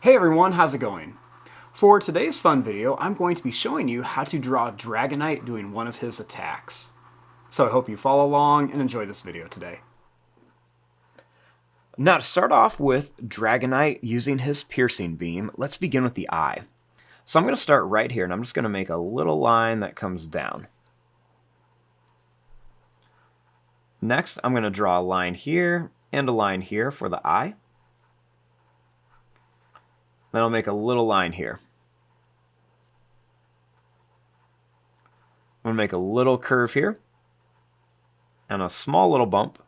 Hey everyone, how's it going? For today's fun video, I'm going to be showing you how to draw Dragonite doing one of his attacks. So I hope you follow along and enjoy this video today. Now to start off with Dragonite using his piercing beam, let's begin with the eye. So I'm going to start right here and I'm just going to make a little line that comes down. Next, I'm going to draw a line here and a line here for the eye. Then I'll make a little line here. I'm going to make a little curve here and a small little bump.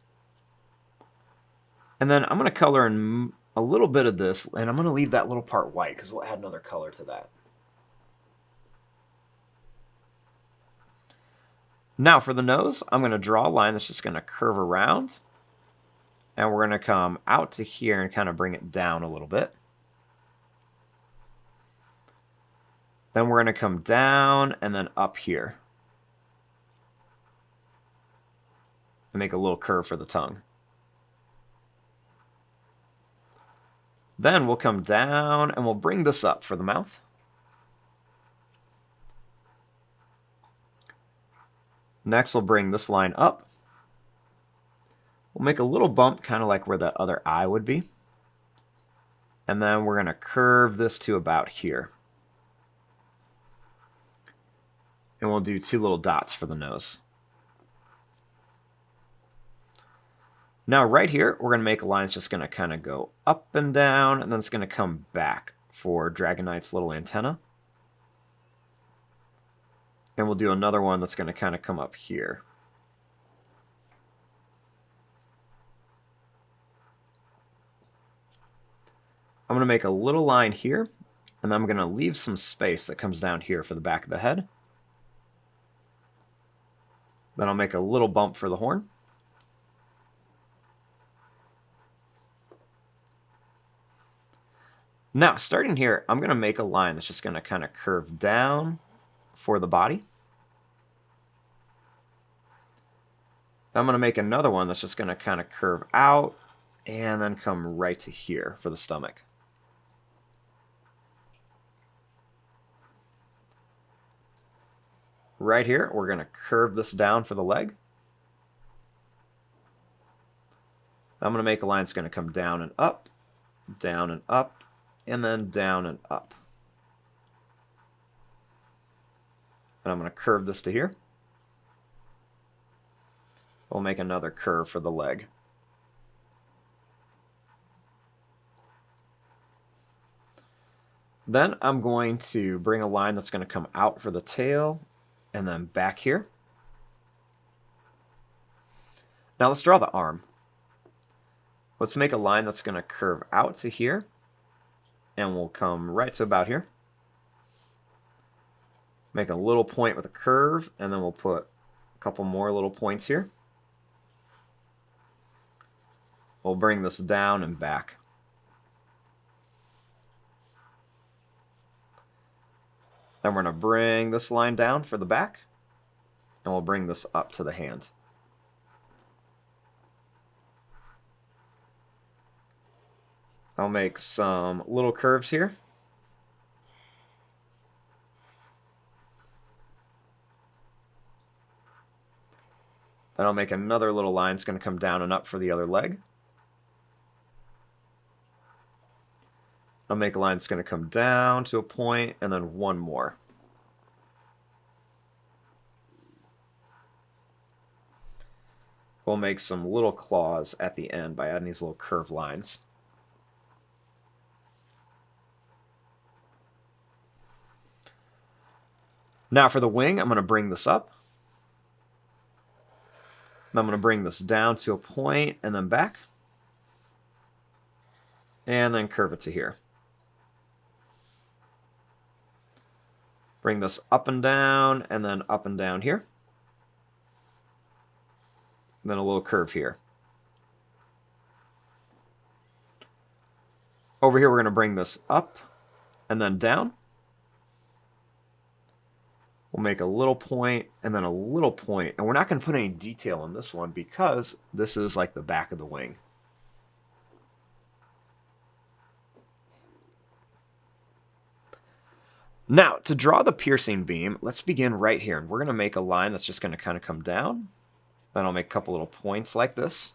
And then I'm going to color in a little bit of this, and I'm going to leave that little part white because we'll add another color to that. Now for the nose, I'm going to draw a line that's just going to curve around. And we're going to come out to here and kind of bring it down a little bit. Then we're going to come down and then up here. And make a little curve for the tongue. Then we'll come down and we'll bring this up for the mouth. Next, we'll bring this line up. We'll make a little bump, kind of like where that other eye would be. And then we're going to curve this to about here. And we'll do two little dots for the nose. Now right here, we're going to make a line that's just going to kind of go up and down, and then it's going to come back for Dragonite's little antenna. And we'll do another one that's going to kind of come up here. I'm going to make a little line here, and then I'm going to leave some space that comes down here for the back of the head. Then I'll make a little bump for the horn. Now, starting here, I'm going to make a line that's just going to kind of curve down for the body. I'm going to make another one that's just going to kind of curve out and then come right to here for the stomach. Right here, we're going to curve this down for the leg. I'm going to make a line that's going to come down and up, and then down and up. And I'm going to curve this to here. We'll make another curve for the leg. Then I'm going to bring a line that's going to come out for the tail and then back here. Now let's draw the arm. Let's make a line that's going to curve out to here, and we'll come right to about here. Make a little point with a curve, and then we'll put a couple more little points here. We'll bring this down and back. Then we're going to bring this line down for the back, and we'll bring this up to the hand. I'll make some little curves here. Then I'll make another little line that's going to come down and up for the other leg. I'll make a line that's going to come down to a point, and then one more. We'll make some little claws at the end by adding these little curved lines. Now for the wing, I'm going to bring this up. I'm going to bring this down to a point and then back. And then curve it to here. Bring this up and down here. And then a little curve here. Over here, we're going to bring this up and then down. We'll make a little point and then a little point. And we're not going to put any detail on this one because this is like the back of the wing. Now, to draw the piercing beam, let's begin right here. And we're going to make a line that's just going to kind of come down. Then I'll make a couple little points like this.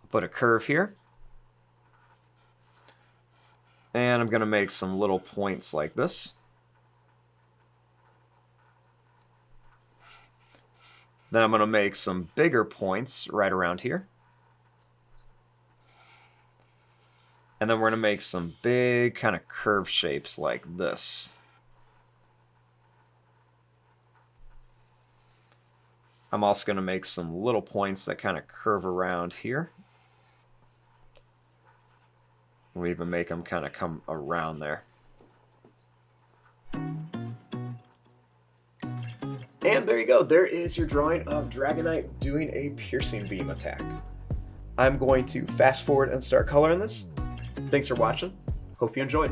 Put a curve here. And I'm going to make some little points like this. Then I'm going to make some bigger points right around here. And then we're going to make some big kind of curve shapes like this. I'm also going to make some little points that kind of curve around here. We even make them kind of come around there. And there you go. There is your drawing of Dragonite doing a piercing beam attack. I'm going to fast forward and start coloring this. Thanks for watching. Hope you enjoyed.